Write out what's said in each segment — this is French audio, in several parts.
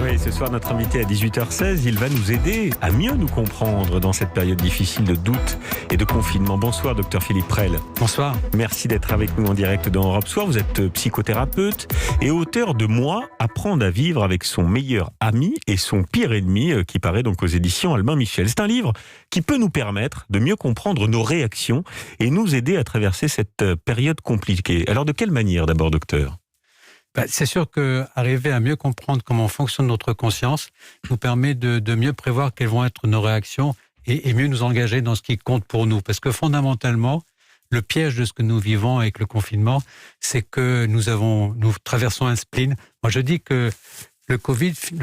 Oui, ce soir, notre invité à 18h16, il va nous aider à mieux nous comprendre dans cette période difficile de doute et de confinement. Bonsoir, docteur Philippe Prel. Bonsoir. Merci d'être avec nous en direct dans Europe Soir. Vous êtes psychothérapeute et auteur de Moi, apprendre à vivre avec son meilleur ami et son pire ennemi, qui paraît donc aux éditions Albin Michel. C'est un livre qui peut nous permettre de mieux comprendre nos réactions et nous aider à traverser cette période compliquée. Alors, de quelle manière d'abord, docteur ? C'est sûr qu'arriver à mieux comprendre comment fonctionne notre conscience nous permet de mieux prévoir quelles vont être nos réactions et mieux nous engager dans ce qui compte pour nous. Parce que fondamentalement, le piège de ce que nous vivons avec le confinement, c'est que nous traversons un spleen. Moi, je dis que le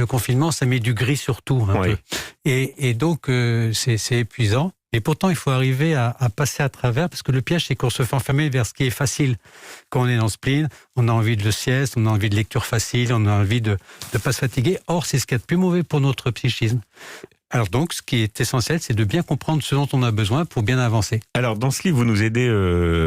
confinement, ça met du gris sur tout. Un peu. Et donc, c'est épuisant. Et pourtant, il faut arriver à passer à travers, parce que le piège, c'est qu'on se fait enfermer vers ce qui est facile. Quand on est dans le spleen, on a envie de sieste, on a envie de lecture facile, on a envie de ne pas se fatiguer. Or, c'est ce qu'il y a de plus mauvais pour notre psychisme. Alors donc, ce qui est essentiel, c'est de bien comprendre ce dont on a besoin pour bien avancer. Alors, dans ce livre, vous nous aidez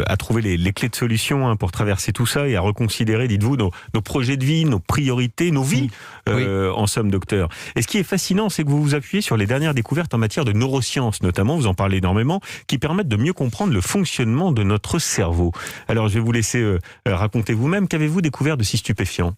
à trouver les clés de solution pour traverser tout ça et à reconsidérer, dites-vous, nos projets de vie, nos priorités, nos vies, en somme, docteur. Et ce qui est fascinant, c'est que vous vous appuyez sur les dernières découvertes en matière de neurosciences, notamment, vous en parlez énormément, qui permettent de mieux comprendre le fonctionnement de notre cerveau. Alors, je vais vous laisser raconter vous-même. Qu'avez-vous découvert de si stupéfiant ?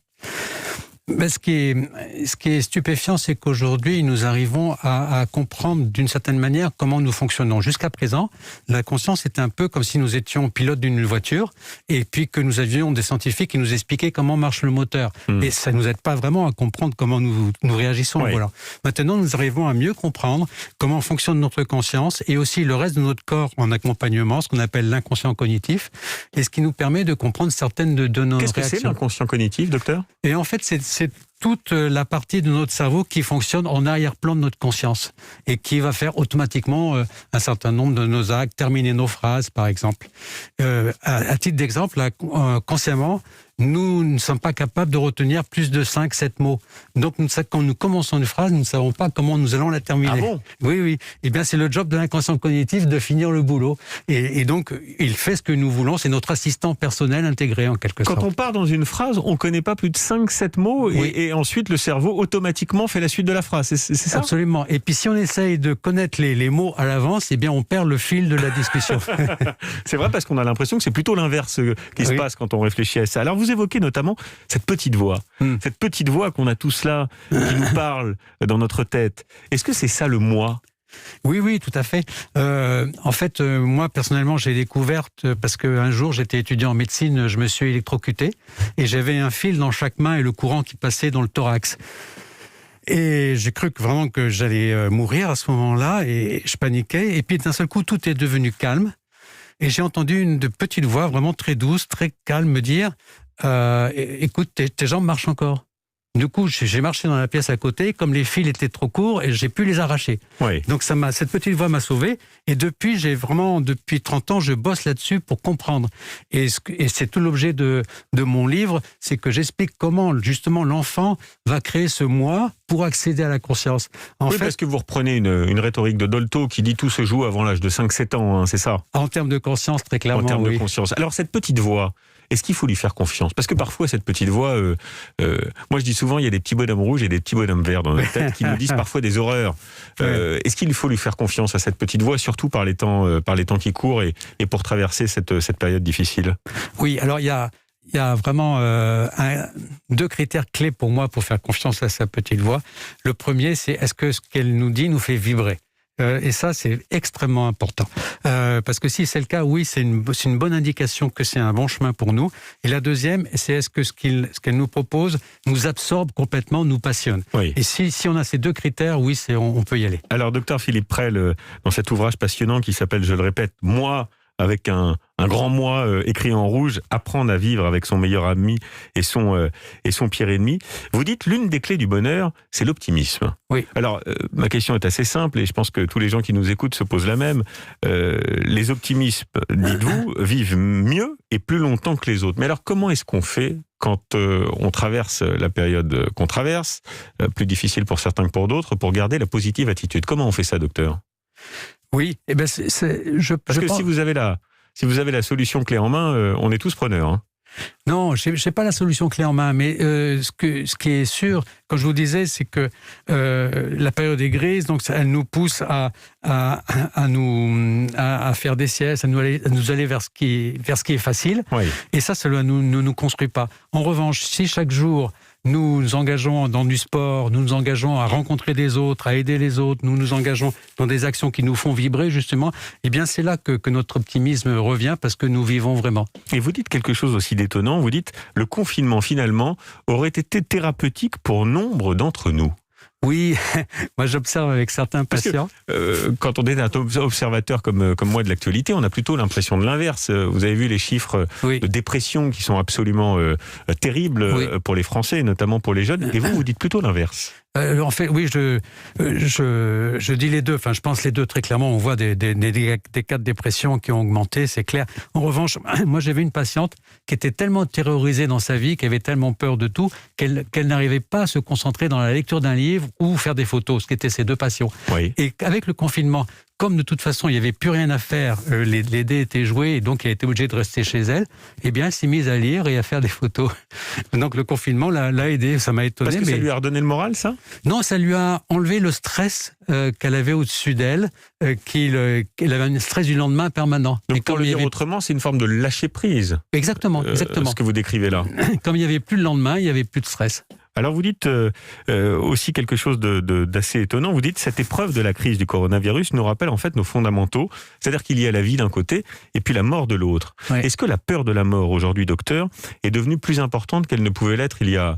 Ce qui est stupéfiant, c'est qu'aujourd'hui, nous arrivons à comprendre d'une certaine manière comment nous fonctionnons. Jusqu'à présent, la conscience était un peu comme si nous étions pilotes d'une voiture et puis que nous avions des scientifiques qui nous expliquaient comment marche le moteur. Et ça ne nous aide pas vraiment à comprendre comment nous réagissons. Oui. Voilà. Maintenant, nous arrivons à mieux comprendre comment fonctionne notre conscience et aussi le reste de notre corps en accompagnement, ce qu'on appelle l'inconscient cognitif, et ce qui nous permet de comprendre certaines de nos réactions. Qu'est-ce que c'est l'inconscient cognitif, docteur ? Et en fait, c'est toute la partie de notre cerveau qui fonctionne en arrière-plan de notre conscience et qui va faire automatiquement un certain nombre de nos actes, terminer nos phrases, par exemple. À titre d'exemple, consciemment, nous ne sommes pas capables de retenir plus de 5-7 mots. Donc, quand nous commençons une phrase, nous ne savons pas comment nous allons la terminer. Ah bon ? Oui. Eh bien, c'est le job de l'inconscient cognitif de finir le boulot. Et donc, il fait ce que nous voulons. C'est notre assistant personnel intégré, en quelque sorte. Quand on part dans une phrase, on ne connaît pas plus de 5-7 mots et ensuite, le cerveau automatiquement fait la suite de la phrase. C'est ça ? Absolument. Et puis, si on essaye de connaître les mots à l'avance, eh bien, on perd le fil de la discussion. C'est vrai, parce qu'on a l'impression que c'est plutôt l'inverse qui se passe quand on réfléchit à ça. Alors, vous évoquez notamment cette petite voix. Cette petite voix qu'on a tous là, qui nous parle dans notre tête. Est-ce que c'est ça le moi ? Oui, tout à fait. En fait, moi, personnellement, j'ai découverte parce qu'un jour, j'étais étudiant en médecine, je me suis électrocuté et j'avais un fil dans chaque main et le courant qui passait dans le thorax. Et j'ai cru vraiment que j'allais mourir à ce moment-là et je paniquais. Et puis, d'un seul coup, tout est devenu calme. Et j'ai entendu une petite voix vraiment très douce, très calme me dire écoute, tes jambes marchent encore. Du coup, j'ai marché dans la pièce à côté, comme les fils étaient trop courts, et j'ai pu les arracher. Oui. Donc cette petite voix m'a sauvé, et depuis 30 ans, je bosse là-dessus pour comprendre. Et c'est tout l'objet de mon livre, c'est que j'explique comment, justement, l'enfant va créer ce moi pour accéder à la conscience. Parce que vous reprenez une rhétorique de Dolto qui dit tout se joue avant l'âge de 5-7 ans, c'est ça ? En termes de conscience, très clairement, en termes de conscience. Alors, cette petite voix, est-ce qu'il faut lui faire confiance ? Parce que parfois, cette petite voix, moi je dis souvent, il y a des petits bonhommes rouges et des petits bonhommes verts dans notre tête qui nous disent parfois des horreurs. Est-ce qu'il faut lui faire confiance à cette petite voix, surtout par les temps qui courent et pour traverser cette période difficile ? Oui, alors il y a vraiment deux critères clés pour moi pour faire confiance à sa petite voix. Le premier, c'est est-ce que ce qu'elle nous dit nous fait vibrer ? Et ça, c'est extrêmement important. Parce que si c'est le cas, oui, c'est une bonne indication que c'est un bon chemin pour nous. Et la deuxième, c'est est-ce que ce qu'elle nous propose nous absorbe complètement, nous passionne. Oui. Et si on a ces deux critères, oui, on peut y aller. Alors, docteur Philippe Prel, dans cet ouvrage passionnant qui s'appelle, je le répète, « Moi », avec un grand moi écrit en rouge, apprendre à vivre avec son meilleur ami et son pire ennemi. Vous dites l'une des clés du bonheur, c'est l'optimisme. Oui. Alors, ma question est assez simple et je pense que tous les gens qui nous écoutent se posent la même. Les optimistes, dites-vous, vivent mieux et plus longtemps que les autres. Mais alors, comment est-ce qu'on fait quand on traverse la période qu'on traverse, plus difficile pour certains que pour d'autres, pour garder la positive attitude ? Comment on fait ça, docteur ? Oui, Parce que si vous avez la solution clé en main, on est tous preneurs. Non, je n'ai pas la solution clé en main, mais ce qui est sûr, comme je vous disais, c'est que la période est grise, donc elle nous pousse à faire des siestes, à nous aller vers ce qui est facile. Oui. Et ça ne nous construit pas. En revanche, si chaque jour, nous nous engageons dans du sport, nous nous engageons à rencontrer des autres, à aider les autres, nous nous engageons dans des actions qui nous font vibrer, justement, eh bien c'est là que notre optimisme revient, parce que nous vivons vraiment. Et vous dites quelque chose aussi d'étonnant, vous dites « le confinement, finalement, aurait été thérapeutique pour nombre d'entre nous ». Oui, moi j'observe avec certains patients. Quand on est un observateur comme moi de l'actualité, on a plutôt l'impression de l'inverse. Vous avez vu les chiffres de dépression qui sont absolument terribles pour les Français, et notamment pour les jeunes. Et vous dites plutôt l'inverse. En fait, oui, je dis les deux. Enfin, je pense les deux très clairement. On voit des cas de dépression qui ont augmenté, c'est clair. En revanche, moi, j'avais une patiente qui était tellement terrorisée dans sa vie, qui avait tellement peur de tout, qu'elle n'arrivait pas à se concentrer dans la lecture d'un livre ou faire des photos, ce qui étaient ses deux passions. Oui. Et avec le confinement, comme de toute façon, il n'y avait plus rien à faire, les dés étaient joués, et donc elle était obligée de rester chez elle, eh bien, elle s'est mise à lire et à faire des photos. Donc le confinement l'a aidée, ça m'a étonné. Parce que ça lui a redonné le moral, ça ? Non, ça lui a enlevé le stress qu'elle avait au-dessus d'elle, qu'elle avait un stress du lendemain permanent. Donc et pour le dire autrement, c'est une forme de lâcher-prise. Exactement. Ce que vous décrivez là. Comme il n'y avait plus le lendemain, il n'y avait plus de stress. Alors vous dites aussi quelque chose d'assez étonnant. Vous dites cette épreuve de la crise du coronavirus nous rappelle en fait nos fondamentaux. C'est-à-dire qu'il y a la vie d'un côté et puis la mort de l'autre. Ouais. Est-ce que la peur de la mort aujourd'hui, docteur, est devenue plus importante qu'elle ne pouvait l'être il y a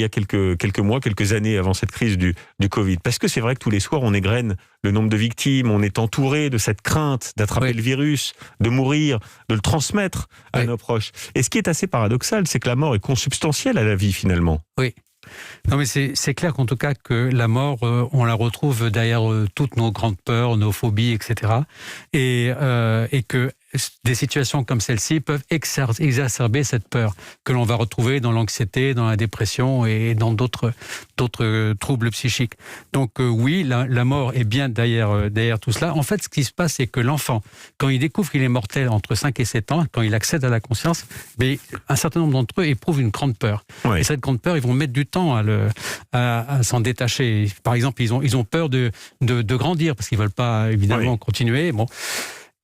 quelques mois, quelques années avant cette crise du Covid? Parce que c'est vrai que tous les soirs on égrène le nombre de victimes, on est entouré de cette crainte d'attraper le virus, de mourir, de le transmettre à nos proches. Et ce qui est assez paradoxal, c'est que la mort est consubstantielle à la vie finalement. Oui. Non, mais c'est clair qu'en tout cas que la mort, on la retrouve derrière toutes nos grandes peurs, nos phobies, etc. Et que des situations comme celle-ci peuvent exacerber cette peur que l'on va retrouver dans l'anxiété, dans la dépression et dans d'autres troubles psychiques. Donc oui, la mort est bien derrière tout cela. En fait, ce qui se passe, c'est que l'enfant, quand il découvre qu'il est mortel entre 5 et 7 ans, quand il accède à la conscience, mais un certain nombre d'entre eux éprouvent une grande peur. Oui. Et cette grande peur, ils vont mettre du temps à s'en détacher. Par exemple, ils ont peur de grandir parce qu'ils veulent pas évidemment continuer. Bon.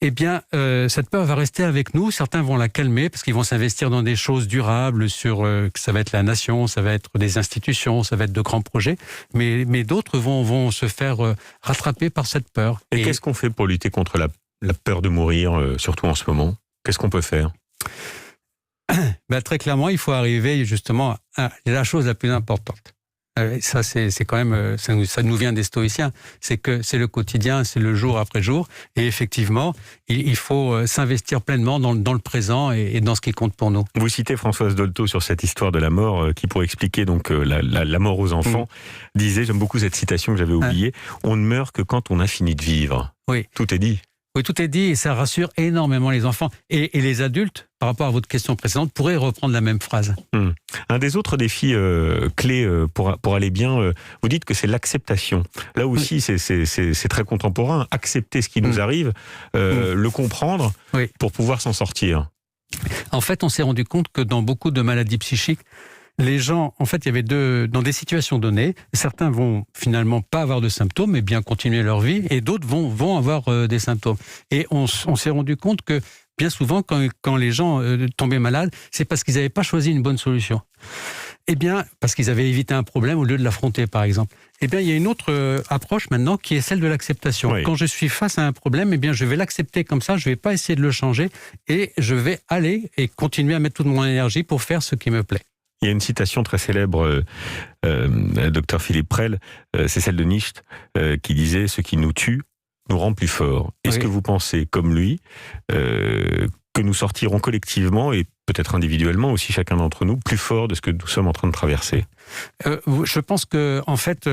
Eh bien, cette peur va rester avec nous. Certains vont la calmer parce qu'ils vont s'investir dans des choses durables, ça va être la nation, ça va être des institutions, ça va être de grands projets. Mais d'autres vont se faire rattraper par cette peur. Et qu'est-ce qu'on fait pour lutter contre la peur de mourir, surtout en ce moment ? Qu'est-ce qu'on peut faire ? Ben, très clairement, il faut arriver justement à la chose la plus importante. Ça, c'est quand même, ça nous vient des stoïciens. C'est que c'est le quotidien, c'est le jour après jour. Et effectivement, il faut s'investir pleinement dans le présent et dans ce qui compte pour nous. Vous citez Françoise Dolto sur cette histoire de la mort qui, pour expliquer donc la mort aux enfants, disait, j'aime beaucoup cette citation que j'avais oubliée, on ne meurt que quand on a fini de vivre. Oui. Tout est dit. Oui, tout est dit et ça rassure énormément les enfants. Et les adultes, par rapport à votre question précédente, pourraient reprendre la même phrase. Un des autres défis clés pour aller bien, vous dites que c'est l'acceptation. Là aussi, c'est très contemporain. Accepter ce qui nous arrive, le comprendre pour pouvoir s'en sortir. En fait, on s'est rendu compte que dans beaucoup de maladies psychiques, les gens, en fait, il y avait dans des situations données, certains vont finalement pas avoir de symptômes, mais bien continuer leur vie, et d'autres vont avoir des symptômes. Et on s'est rendu compte que bien souvent, quand les gens tombaient malades, c'est parce qu'ils n'avaient pas choisi une bonne solution. Eh bien, parce qu'ils avaient évité un problème au lieu de l'affronter, par exemple. Eh bien, il y a une autre approche maintenant qui est celle de l'acceptation. Oui. Quand je suis face à un problème, eh bien, je vais l'accepter comme ça, je ne vais pas essayer de le changer, et je vais aller et continuer à mettre toute mon énergie pour faire ce qui me plaît. Il y a une citation très célèbre, Dr Philippe Prel, c'est celle de Nietzsche, qui disait « Ce qui nous tue nous rend plus forts ». Est-ce que vous pensez, comme lui, que nous sortirons collectivement et peut-être individuellement aussi chacun d'entre nous plus forts de ce que nous sommes en train de traverser ? Je pense que, en fait,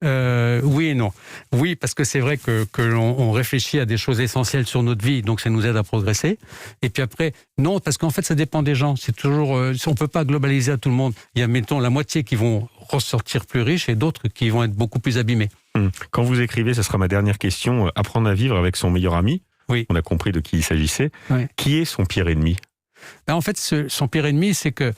oui et non. Oui, parce que c'est vrai que l'on réfléchit à des choses essentielles sur notre vie, donc ça nous aide à progresser. Et puis après, non, parce qu'en fait, ça dépend des gens. C'est toujours, on peut pas globaliser à tout le monde. Il y a, mettons, la moitié qui vont ressortir plus riches et d'autres qui vont être beaucoup plus abîmés. Quand vous écrivez, ce sera ma dernière question, apprendre à vivre avec son meilleur ami. Oui. On a compris de qui il s'agissait. Oui. Qui est son pire ennemi ? En fait, son pire ennemi, c'est que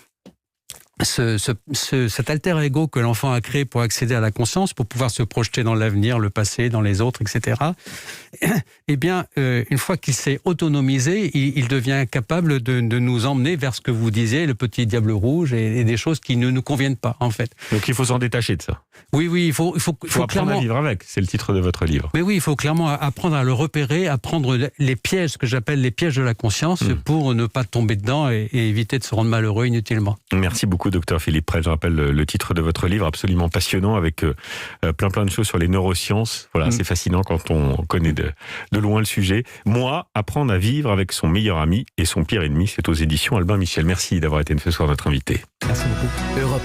cet alter ego que l'enfant a créé pour accéder à la conscience, pour pouvoir se projeter dans l'avenir, le passé, dans les autres, etc., eh bien, une fois qu'il s'est autonomisé, il devient capable de nous emmener vers ce que vous disiez, le petit diable rouge, et des choses qui ne nous conviennent pas, en fait. Donc il faut s'en détacher de ça. Oui, il faut apprendre clairement à vivre avec, c'est le titre de votre livre. Mais oui, il faut clairement apprendre à le repérer, apprendre les pièges, ce que j'appelle les pièges de la conscience, pour ne pas tomber dedans et éviter de se rendre malheureux inutilement. Merci beaucoup, docteur Philippe Prest. Je rappelle le titre de votre livre, absolument passionnant, avec plein de choses sur les neurosciences. Voilà, c'est fascinant quand on connaît de loin le sujet. Moi, apprendre à vivre avec son meilleur ami et son pire ennemi, c'est aux éditions Albin Michel. Merci d'avoir été ce soir notre invité. Merci beaucoup.